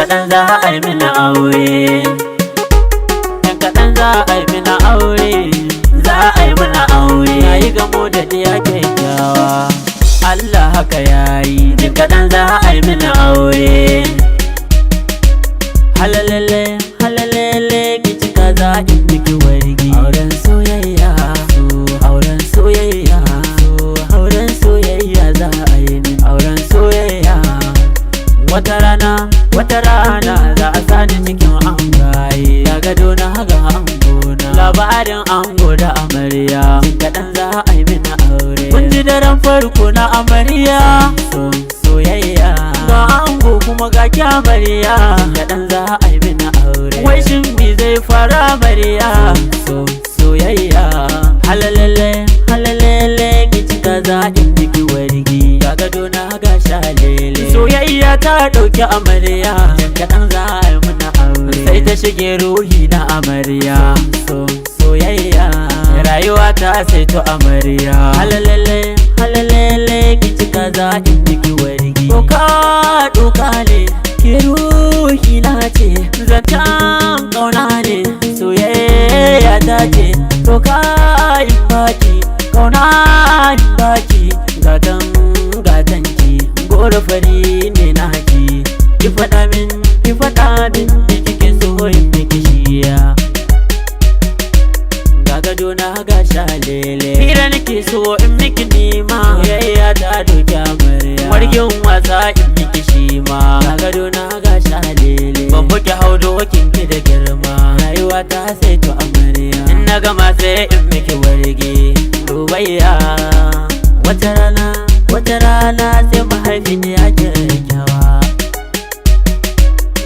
kaɗan za a yi mini aure, jin kaɗan za a yi mini aure, za a yi mini aure. Na yi gamo da diya kyakkyawa, Allah haka yayi, jin kaɗan za a yi mini aure. Halalele, halalele, ki cika za in miki wargi. Auren soyayya, auren soyayya, auren soyayya za a yi min. Auren soyayya, wata rana za a sani cikin angaye. Ya gado na haga angona, labarin ango da amarya, jin kaɗan za a yi min aure. Kun ji daren farko na amarya, soyayya ga ango kuma ga kyamarya, jin kaɗan za a yi min aure. Wai shin me zai fara amarya? Soyayya, halalele, halalele, ki cika za in miki wargi. Ya gado na ga shalele, soyayya ta ɗauki amarya, jin kaɗan za a yi min aure. Sai ta shige ruhi na amarya, soyayya, rayuwa ta sai to amarya. Halalele, halalele, ki cika za in miki wargi. Doka ne, ki ruhi na ce, zancen ƙauna ne, soyayya ta ce. Doka in baki, ƙauna in baki, gatanki, goro fari ne na haki. Ki faɗa min, me kike so in miki shiya. Ga gado na ga shalele, hira nake so in miki nima. Soyayya ta doki amarya, wargin wasa in miki shima. Ga gado na ga shalele, ban buke hau dokin ki da girma. Rayuwa ta sai to amarya, in na gama sai in miki warge. Dubayya, wata rana sai mahaifin ya kyakkyawa.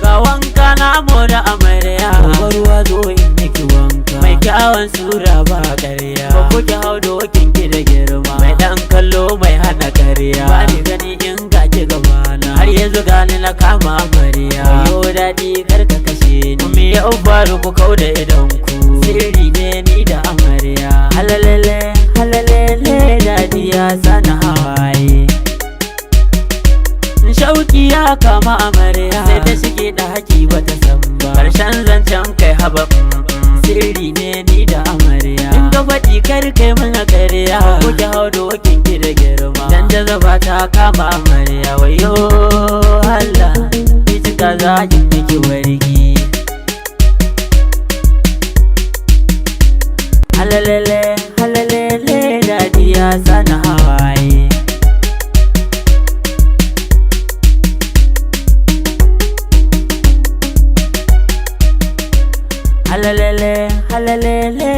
Ga wanka na da amarya, ruwa zo in miki wanka. Mai kyawun sura ba ƙarya, ba kuke hau dokin ki da girma. Mai ɗan kallo mai hana ƙarya, ba ni gani in ga ki gabana. Har yanzu gani na kama amarya, yo daɗi kar ka kashe ni. Me ya faru ku kau da idonku, sirri ne ni da amarya. Halalele, halalele, daɗi ya sana hawaye. Shauki ya kama amarya, sai ta shige ɗaki bata san ba. Karshen zancen kai haba, sirri ne ni da amarya. In ka faɗi kar kai mana ƙarya, ko ki hau dokin ki da girma. Dan jazaba ta kama amarya, wayo Allah, ki cika za ki miki wargi. Halalele, halalele, daɗi ya sana hawaye. Halalele, halalele.